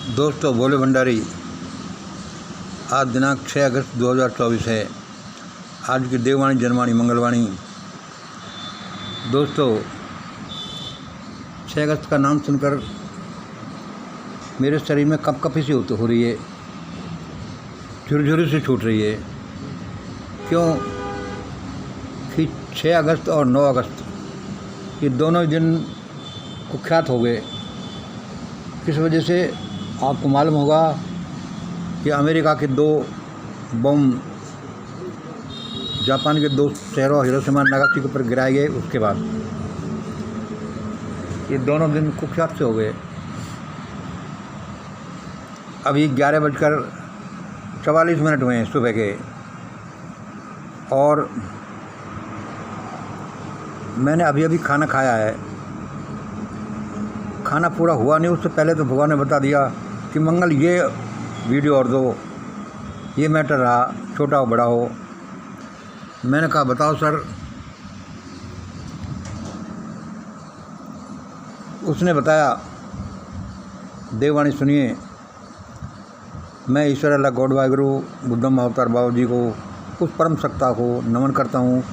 दोस्तों, भोले भंडारी। आज दिनांक 6 अगस्त 2024 है। आज की देववाणी जनवाणी मंगलवाणी। दोस्तों, 6 अगस्त का नाम सुनकर मेरे शरीर में कपकपी सी हो रही है, झुरझुरी से छूट रही है। क्यों कि 6 अगस्त और 9 अगस्त ये दोनों दिन कुख्यात हो गए। किस वजह से आपको मालूम होगा कि अमेरिका के 2 बम जापान के 2 शहरों हिरोशिमा और नागासाकी के ऊपर गिराए गए। उसके बाद ये दोनों दिन कुख्यात से हो गए। अभी 11:44 हुए हैं सुबह के, और मैंने अभी खाना खाया है। खाना पूरा हुआ नहीं, उससे पहले तो भगवान ने बता दिया कि मंगल ये वीडियो और दो, ये मैटर रहा, छोटा हो बड़ा हो। मैंने कहा बताओ सर। उसने बताया, देववाणी सुनिए। मैं ईश्वर अल्लाह गॉड वाहिगुरु बुद्धम अवतार बाबा जी को, उस परम सत्ता को नमन करता हूँ।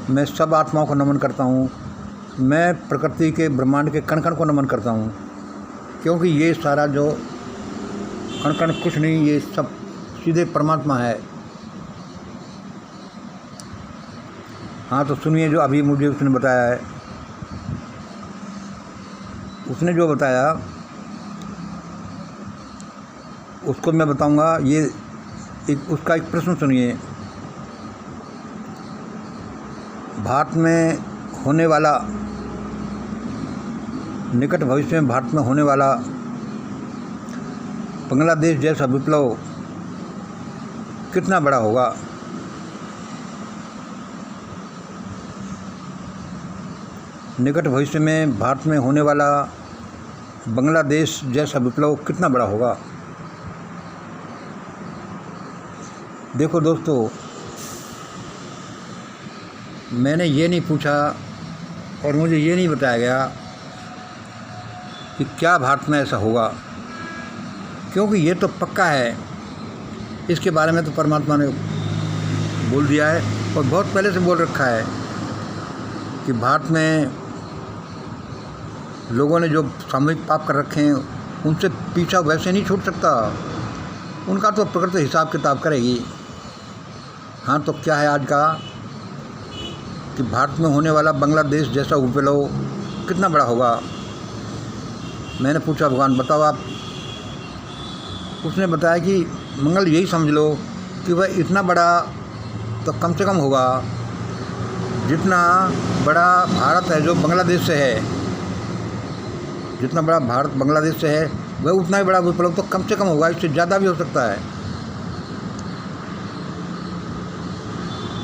मैं सब आत्माओं को नमन करता हूँ। मैं प्रकृति के ब्रह्मांड के कण कण को नमन करता हूँ, क्योंकि ये सारा जो कण कण कुछ नहीं, ये सब सीधे परमात्मा है। हाँ, तो सुनिए जो अभी मुझे उसने बताया है। उसने जो बताया उसको मैं बताऊंगा। ये उसका एक प्रश्न सुनिए। भारत में होने वाला, निकट भविष्य में भारत में होने वाला बांग्लादेश जैसा विप्लव कितना बड़ा होगा। निकट भविष्य में भारत में होने वाला बांग्लादेश जैसा विप्लव कितना बड़ा होगा। देखो दोस्तों, मैंने ये नहीं पूछा और मुझे ये नहीं बताया गया कि क्या भारत में ऐसा होगा, क्योंकि ये तो पक्का है। इसके बारे में तो परमात्मा ने बोल दिया है और बहुत पहले से बोल रखा है कि भारत में लोगों ने जो सामूहिक पाप कर रखे हैं उनसे पीछा वैसे नहीं छूट सकता। उनका तो प्रकृति हिसाब किताब करेगी। हाँ, तो क्या है आज का कि भारत में होने वाला बांग्लादेश जैसा विप्लव कितना बड़ा होगा। मैंने पूछा भगवान बताओ आप। उसने बताया कि मंगल यही समझ लो कि वह इतना बड़ा तो कम से कम होगा जितना बड़ा भारत है जो बांग्लादेश से है। जितना बड़ा भारत बांग्लादेश से है वह उतना ही बड़ा विप्लव तो कम से कम होगा, इससे ज़्यादा भी हो सकता है।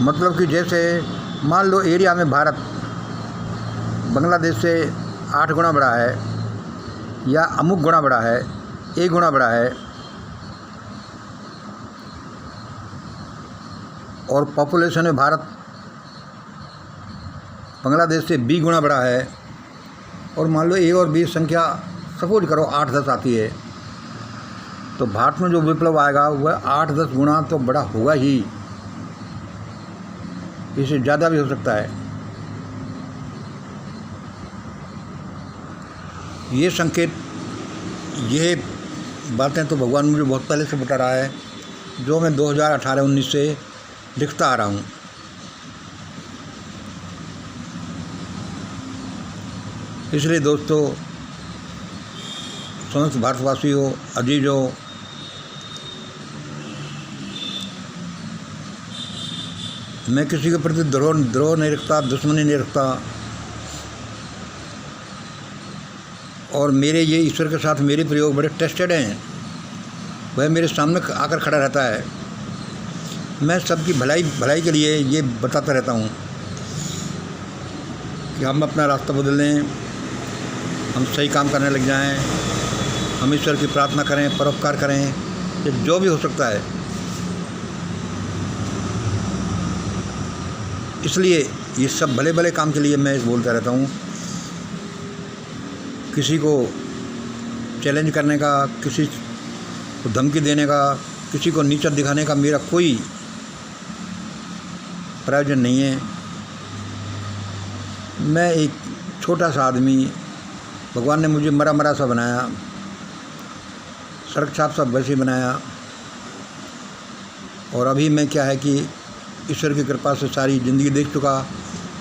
मतलब कि जैसे मान लो एरिया में भारत बांग्लादेश से 8 गुना बड़ा है या अमुक गुना बड़ा है, 1 गुना बड़ा है, और पॉपुलेशन में भारत बांग्लादेश से 20 गुना बड़ा है, और मान लो 1 और 20 संख्या सपोज करो 8-10 आती है, तो भारत में जो विप्लव आएगा वह 8-10 गुना तो बड़ा होगा ही, इससे ज़्यादा भी हो सकता है। ये संकेत, ये बातें तो भगवान मुझे बहुत पहले से बता रहा है, जो मैं 2018-19 से लिखता आ रहा हूँ। इसलिए दोस्तों, समस्त भारतवासियों, अजीजों, मैं किसी के प्रति द्रोह नहीं रखता, दुश्मनी नहीं रखता, और मेरे ये ईश्वर के साथ मेरे प्रयोग बड़े टेस्टेड हैं। वह मेरे सामने आकर खड़ा रहता है। मैं सबकी भलाई के लिए ये बताता रहता हूँ कि हम अपना रास्ता बदल लें, हम सही काम करने लग जाएं, हम ईश्वर की प्रार्थना करें, परोपकार करें, ये जो भी हो सकता है। इसलिए ये सब भले भले काम के लिए मैं बोलता रहता हूँ। किसी को चैलेंज करने का, किसी तो धमकी देने का, किसी को नीचा दिखाने का मेरा कोई प्रयोजन नहीं है। मैं एक छोटा सा आदमी, भगवान ने मुझे मरा मरा सा बनाया, सड़क छाप सा वैसे बनाया, और अभी मैं क्या है कि ईश्वर की कृपा से सारी ज़िंदगी देख चुका,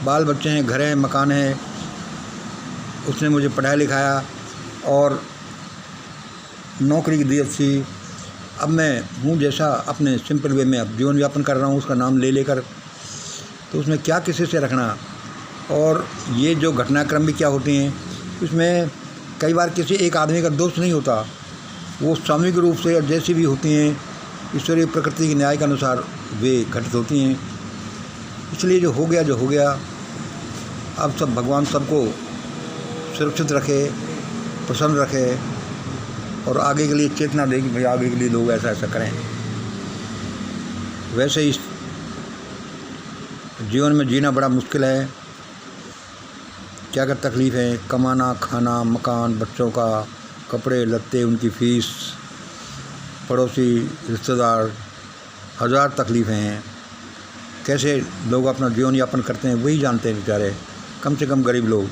बाल बच्चे हैं, घर है, मकान है, उसने मुझे पढ़ाया लिखाया और नौकरी की दी अच्छी। अब मैं हूँ जैसा अपने सिंपल वे में अब जीवन यापन कर रहा हूँ, उसका नाम ले लेकर, तो उसमें क्या किसी से रखना। और ये जो घटनाक्रम भी क्या होती हैं, इसमें कई बार किसी एक आदमी का दोष नहीं होता, वो सामूहिक रूप से जैसी भी होती हैं ईश्वरीय प्रकृति के न्याय के अनुसार वे घटित होती हैं। इसलिए जो हो गया, अब सब भगवान सबको सुरक्षित रखे, प्रसन्न रखे और आगे के लिए चेतना दे कि भाई आगे के लिए लोग ऐसा ऐसा करें। वैसे इस जीवन में जीना बड़ा मुश्किल है, क्या क्या तकलीफ़ है, कमाना, खाना, मकान, बच्चों का कपड़े लत्ते, उनकी फ़ीस, पड़ोसी रिश्तेदार, हज़ार तकलीफ़ें हैं। कैसे लोग अपना जीवन यापन करते हैं वही जानते हैं बेचारे, कम से कम गरीब लोग।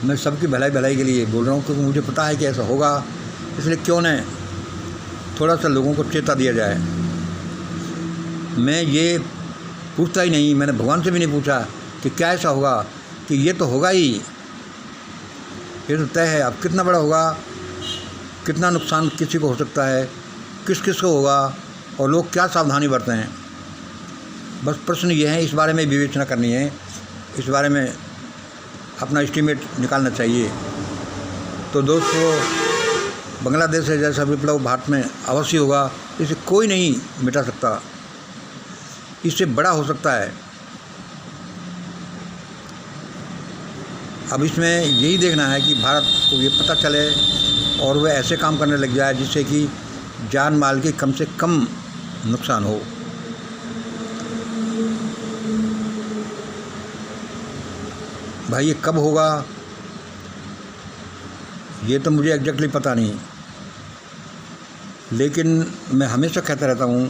मैं सबकी भलाई के लिए बोल रहा हूँ क्योंकि मुझे पता है कि ऐसा होगा, इसलिए क्यों न थोड़ा सा लोगों को चेता दिया जाए। मैं ये पूछता ही नहीं, मैंने भगवान से भी नहीं पूछा कि क्या ऐसा होगा, कि ये तो होगा ही, ये तो तय है। अब कितना बड़ा होगा, कितना नुकसान किसी को हो सकता है, किस किस को होगा और लोग क्या सावधानी बरतें हैं, बस प्रश्न ये है। इस बारे में विवेचना करनी है, इस बारे में अपना एस्टीमेट निकालना चाहिए। तो दोस्तों, बांग्लादेश से जैसा विप्लव भारत में अवश्य होगा, इसे कोई नहीं मिटा सकता, इससे बड़ा हो सकता है। अब इसमें यही देखना है कि भारत को ये पता चले और वह ऐसे काम करने लग जाए जिससे कि जान माल की कम से कम नुकसान हो। भाई ये कब होगा ये तो मुझे एग्जैक्टली पता नहीं, लेकिन मैं हमेशा कहता रहता हूँ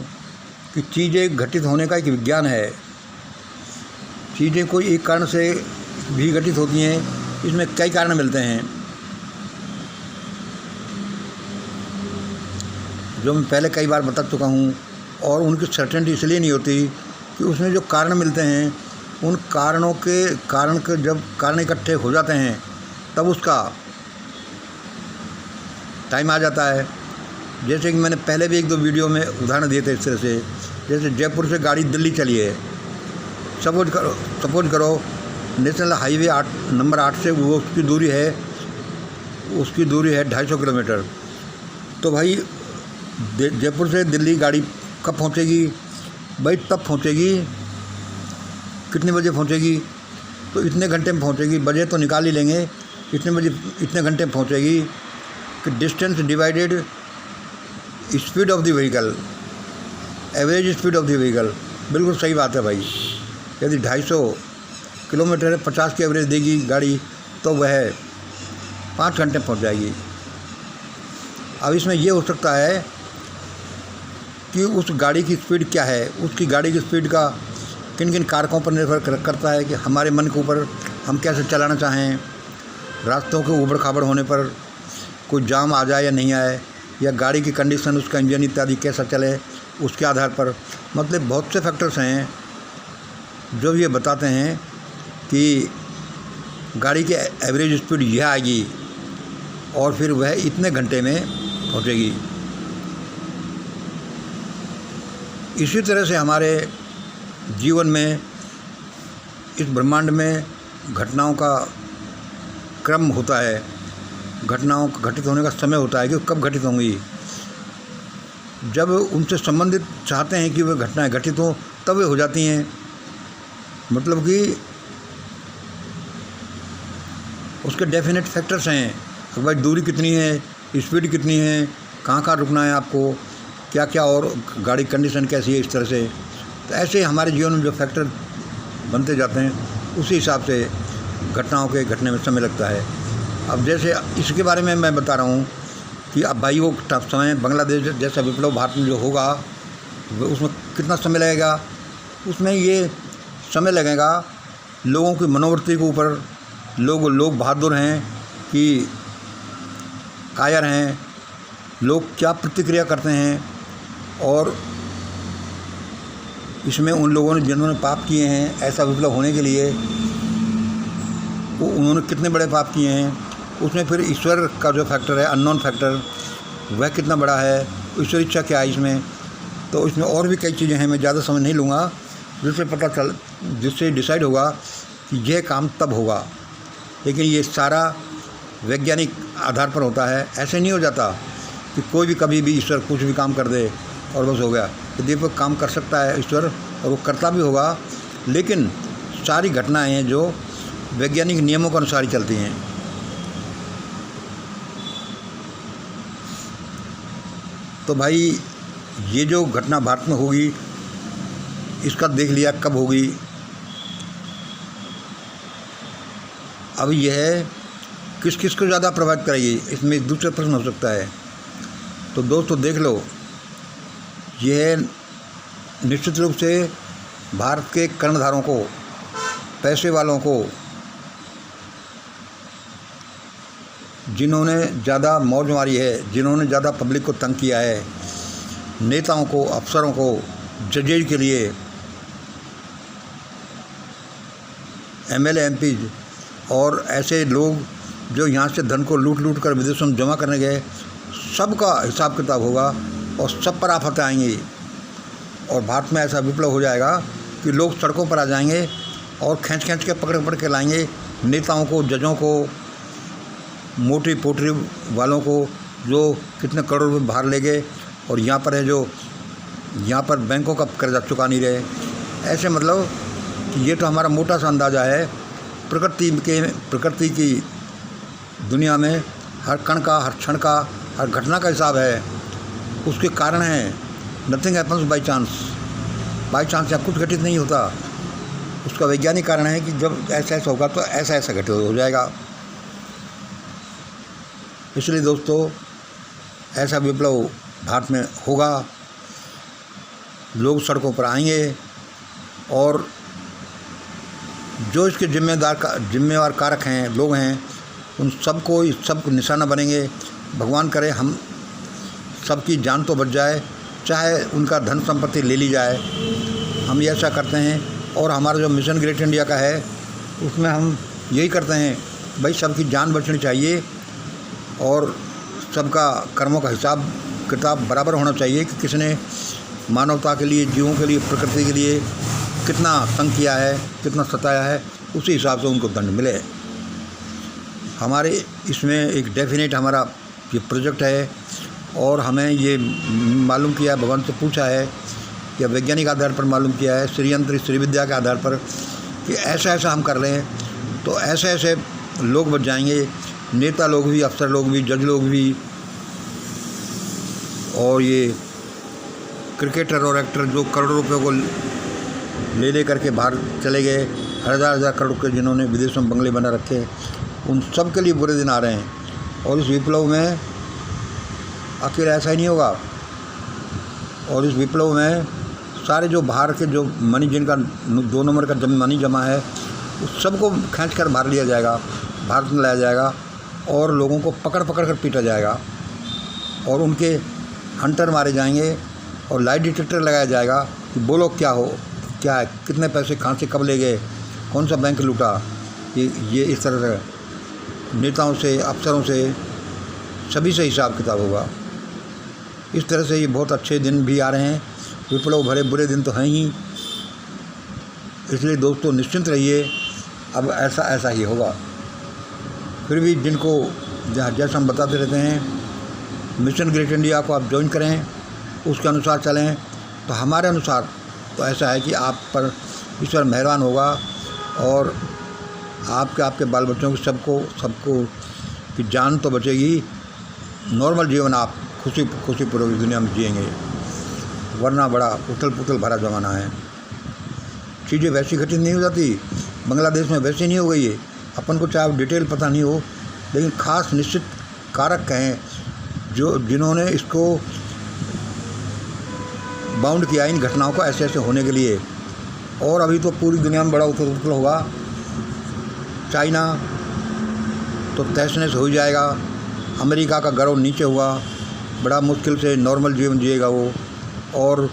कि चीज़ें घटित होने का एक विज्ञान है। चीज़ें कोई एक कारण से भी घटित होती हैं, इसमें कई कारण मिलते हैं जो मैं पहले कई बार बता चुका हूँ, और उनकी सर्टेनिटी इसलिए नहीं होती कि उसमें जो कारण मिलते हैं उन कारणों के जब कारण इकट्ठे हो जाते हैं तब उसका टाइम आ जाता है। जैसे कि मैंने पहले भी एक दो वीडियो में उदाहरण दिए थे इस तरह से, जैसे जयपुर से गाड़ी दिल्ली चली है, सपोज करो नेशनल हाईवे नंबर 8 से वो उसकी दूरी है 250 किलोमीटर। तो भाई जयपुर से दिल्ली गाड़ी कब पहुंचेगी? भाई तब पहुंचेगी, कितने बजे पहुंचेगी? तो इतने घंटे में पहुंचेगी, बजे तो निकाल ही लेंगे, इतने घंटे में पहुंचेगी कि distance divided speed of the vehicle, average speed of the vehicle. बिल्कुल सही बात है भाई। यदि 250 किलोमीटर 50 की एवरेज देगी गाड़ी तो वह 5 घंटे में पहुँच जाएगी। अब इसमें यह हो सकता है कि उस गाड़ी की स्पीड क्या है, उसकी गाड़ी की स्पीड का किन किन कारकों पर निर्भर करता है कि हमारे मन के ऊपर हम कैसे चलाना चाहें, रास्तों के ऊबड़ खाबड़ होने पर कोई जाम आ जाए या नहीं आए, या गाड़ी की कंडीशन, उसका इंजन इत्यादि कैसा चले, उसके आधार पर, मतलब बहुत से फैक्टर्स हैं जो ये बताते हैं कि गाड़ी की एवरेज स्पीड यह आएगी और फिर वह इतने घंटे में पहुंचेगी। इसी तरह से हमारे जीवन में, इस ब्रह्मांड में घटनाओं का क्रम होता है, घटनाओं घटित होने का समय होता है कि कब घटित होंगी। जब उनसे संबंधित चाहते हैं कि वे घटनाएं घटित हों तब वे हो जाती हैं। मतलब कि उसके डेफिनेट फैक्टर्स हैं, भाई दूरी कितनी है, स्पीड कितनी है, कहाँ रुकना है आपको, क्या क्या, और गाड़ी कंडीशन कैसी है, इस तरह से। तो ऐसे हमारे जीवन में जो फैक्टर बनते जाते हैं उसी हिसाब से घटनाओं के घटने में समय लगता है। अब जैसे इसके बारे में मैं बता रहा हूँ कि अब भाई वो समय बांग्लादेश जैसा विप्लव भारत में जो होगा उसमें कितना समय लगेगा। उसमें ये समय लगेगा लोगों की मनोवृत्ति के ऊपर। लोग बहादुर हैं कि कायर हैं, लोग क्या प्रतिक्रिया करते हैं, और इसमें उन लोगों ने जिन्होंने पाप किए हैं ऐसा विप्लव होने के लिए उन्होंने कितने बड़े पाप किए हैं। उसमें फिर ईश्वर का जो फैक्टर है, अननोन फैक्टर, वह कितना बड़ा है, ईश्वर इच्छा क्या है इसमें। तो इसमें और भी कई चीज़ें हैं, मैं ज़्यादा समय नहीं लूँगा, जिससे डिसाइड होगा कि यह काम तब होगा। लेकिन ये सारा वैज्ञानिक आधार पर होता है। ऐसे नहीं हो जाता कि कोई भी कभी भी ईश्वर कुछ भी काम कर दे और बस हो गया। यदि वो काम कर सकता है ईश्वर, और वो करता भी होगा, लेकिन सारी घटनाएं हैं जो वैज्ञानिक नियमों के अनुसार ही चलती हैं। तो भाई ये जो घटना भारत में होगी इसका देख लिया कब होगी। अब यह किस किस को ज़्यादा प्रभावित करेगी, इसमें दूसरा प्रश्न हो सकता है। तो दोस्तों देख लो, यह निश्चित रूप से भारत के कर्णधारों को, पैसे वालों को, जिन्होंने ज़्यादा मौज मारी है, जिन्होंने ज़्यादा पब्लिक को तंग किया है, नेताओं को, अफसरों को, जजेज के लिए, एमएलए एमपी और ऐसे लोग जो यहाँ से धन को लूट कर विदेशों में जमा करने गए, सबका हिसाब किताब होगा और सब पर आफत आएंगी। और भारत में ऐसा विप्लव हो जाएगा कि लोग सड़कों पर आ जाएंगे और खींच के पकड़ के लाएंगे नेताओं को, जजों को, मोटी पोटरी वालों को, जो कितने करोड़ रुपये बाहर ले गए और यहाँ पर है जो यहाँ पर बैंकों का कर्जा चुका नहीं रहे। ऐसे मतलब कि ये तो हमारा मोटा सा अंदाज़ा है। प्रकृति की दुनिया में हर कण का, हर क्षण का, हर घटना का हिसाब है। उसके कारण है नथिंग हैपन्स बाई चांस या कुछ घटित नहीं होता। उसका वैज्ञानिक कारण है कि जब ऐसा होगा तो ऐसा घटित हो जाएगा। इसलिए दोस्तों ऐसा विप्लव भारत में होगा, लोग सड़कों पर आएंगे और जो इसके जिम्मेवार कारक हैं, लोग हैं, उन सबको निशाना बनेंगे। भगवान करे हम सबकी जान तो बच जाए, चाहे उनका धन संपत्ति ले ली जाए। हम ये ऐसा करते हैं और हमारा जो मिशन ग्रेट इंडिया का है उसमें हम यही करते हैं, भाई सबकी जान बचनी चाहिए और सबका कर्मों का हिसाब किताब बराबर होना चाहिए कि किसने मानवता के लिए, जीवों के लिए, प्रकृति के लिए कितना तंग किया है, कितना सताया है, उसी हिसाब से उनको दंड मिले। हमारे इसमें एक डेफिनेट हमारा ये प्रोजेक्ट है और हमें ये मालूम किया है, भगवान से पूछा है या वैज्ञानिक आधार पर मालूम किया है, श्रीयंत्र श्री विद्या के आधार पर कि ऐसा हम कर रहे हैं तो ऐसे लोग बच जाएंगे, नेता लोग भी, अफसर लोग भी, जज लोग भी, और ये क्रिकेटर और एक्टर जो करोड़ों रुपयों को ले करके बाहर चले गए, हज़ार करोड़ के जिन्होंने विदेशों में बंगले बना रखे, उन सब के लिए बुरे दिन आ रहे हैं। और इस विप्लव में आखिर ऐसा ही नहीं होगा। और इस विप्लव में सारे जो बाहर के जो मनी, जिनका 2 नंबर का मनी जमा है, उस सबको खींच कर बाहर लिया जाएगा, भारत में लाया जाएगा और लोगों को पकड़ कर पीटा जाएगा और उनके हंटर मारे जाएंगे और लाइट डिटेक्टर लगाया जाएगा कि बोलो क्या है, कितने पैसे कहाँ से कब ले गए, कौन सा बैंक लूटा। ये इस तरह से नेताओं से, अफसरों से, सभी से हिसाब किताब होगा। इस तरह से ये बहुत अच्छे दिन भी आ रहे हैं। विप्लव भरे बुरे दिन तो हैं ही। इसलिए दोस्तों निश्चिंत रहिए, अब ऐसा ही होगा। फिर भी जिनको जैसा हम बताते रहते हैं, मिशन ग्रेट इंडिया को आप ज्वाइन करें, उसके अनुसार चलें, तो हमारे अनुसार तो ऐसा है कि आप पर ईश्वर मेहरबान होगा और आपके बाल बच्चों की सबको की जान तो बचेगी। नॉर्मल जीवन आप खुशीपूर्वक दुनिया में जिएंगे, वरना बड़ा उथल पुथल भरा ज़माना है। चीज़ें वैसी घटित नहीं हो जाती, बांग्लादेश में वैसे नहीं हो गई है। अपन को चाहे डिटेल पता नहीं हो, लेकिन खास निश्चित कारक हैं जिन्होंने इसको बाउंड किया इन घटनाओं को ऐसे ऐसे होने के लिए। और अभी तो पूरी दुनिया में बड़ा उथल पुथल होगा। चाइना तो तहस नहस हो ही जाएगा, अमेरिका का गर्व नीचे हुआ, बड़ा मुश्किल से नॉर्मल जीवन जिएगा वो। और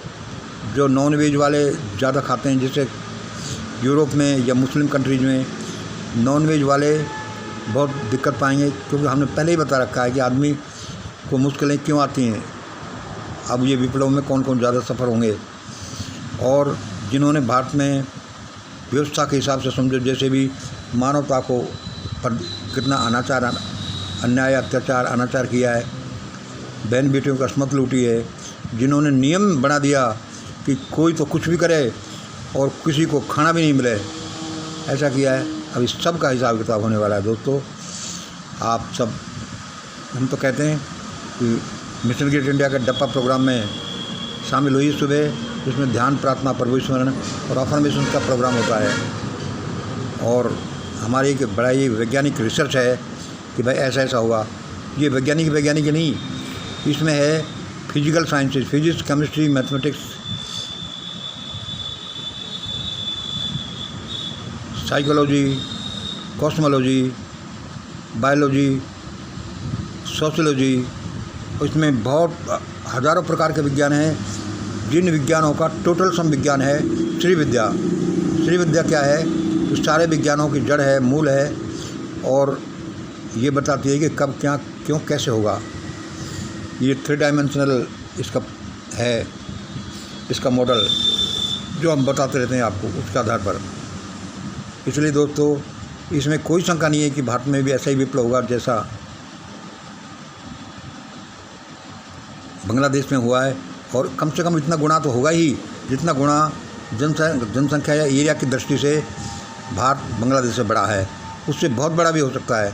जो नॉन वेज वाले ज़्यादा खाते हैं, जैसे यूरोप में या मुस्लिम कंट्रीज में नॉन वेज वाले बहुत दिक्कत पाएंगे, क्योंकि हमने पहले ही बता रखा है कि आदमी को मुश्किलें क्यों आती हैं। अब ये विप्लव में कौन कौन ज़्यादा सफ़र होंगे। और जिन्होंने भारत में व्यवस्था के हिसाब से समझो, जैसे भी मानवता को पर कितना अनाचार, अन्याय, अत्याचार, अनाचार किया है, बहन बेटियों का अस्मत लूटी है, जिन्होंने नियम बना दिया कि कोई तो कुछ भी करे और किसी को खाना भी नहीं मिले, ऐसा किया है। अब इस सब का हिसाब किताब होने वाला है दोस्तों। आप सब, हम तो कहते हैं कि मिशन ग्रेट इंडिया के डप्पा प्रोग्राम में शामिल हुई सुबह, जिसमें ध्यान, प्रार्थना, प्रभु स्मरण और अफर्मेशन का प्रोग्राम होता है। और हमारी एक बड़ा ही वैज्ञानिक रिसर्च है कि भाई ऐसा ऐसा होगा। ये वैज्ञानिक नहीं, इसमें है physical sciences, physics, chemistry, mathematics, psychology, cosmology, biology, sociology. इसमें बहुत हज़ारों प्रकार के विज्ञान हैं, जिन विज्ञानों का टोटल सम विज्ञान है श्री विद्या। श्री विद्या क्या है? तो सारे विज्ञानों की जड़ है, मूल है, और ये बताती है कि कब, क्या, क्यों, कैसे होगा। ये 3 डायमेंशनल इसका है, इसका मॉडल जो हम बताते रहते हैं आपको, उसके आधार पर। इसलिए दोस्तों, इसमें कोई शंका नहीं है कि भारत में भी ऐसा ही विप्लव होगा जैसा बांग्लादेश में हुआ है। और कम से कम इतना गुना तो होगा ही जितना गुना जनसंख्या या एरिया की दृष्टि से भारत बांग्लादेश से बड़ा है। उससे बहुत बड़ा भी हो सकता है,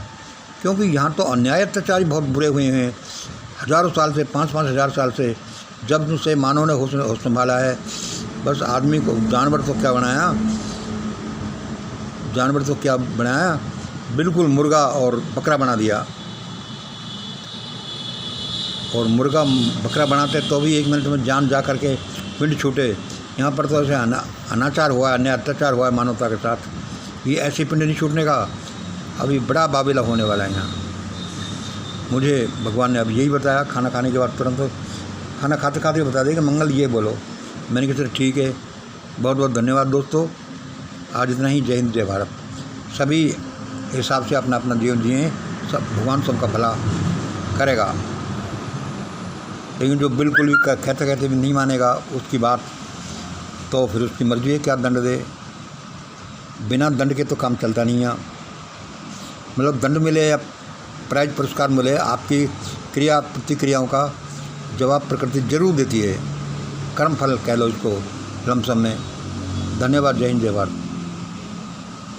क्योंकि यहाँ तो अन्याय, अत्याचार बहुत बुरे हुए हैं हज़ारों साल से, 5-5 हज़ार साल से, जब से मानव ने होश संभाला है। बस आदमी को जानवर तो क्या बनाया, बिल्कुल मुर्गा और बकरा बना दिया। और मुर्गा बकरा बनाते तो भी 1 मिनट में जान जा करके पिंड छूटे। यहाँ पर तो ऐसे अनाचार हुआ है, अन्याय, अत्याचार हुआ है मानवता के साथ। ये ऐसे पिंड नहीं छूटने का। अभी बड़ा बाबेला होने वाला है यहाँ। मुझे भगवान ने अब यही बताया, खाना खाने के बाद तुरंत, खाना खाते खाते बता दिया कि मंगल ये बोलो। मैंने कहा चलो ठीक है। बहुत बहुत धन्यवाद दोस्तों। आज इतना ही। जय हिंद, जय भारत। सभी हिसाब से अपना अपना जीवन जिए, सब भगवान सबका भला करेगा। लेकिन जो बिल्कुल भी कहते कहते भी नहीं मानेगा उसकी बात, तो फिर उसकी मर्जी है क्या दंड दे। बिना दंड के तो काम चलता नहीं है। मतलब दंड मिले या प्राइज पुरस्कार मिले, आपकी क्रिया प्रतिक्रियाओं का जवाब प्रकृति जरूर देती है। कर्म फल कह लो इसको लमसम में। धन्यवाद। जय हिंद, जय भारत।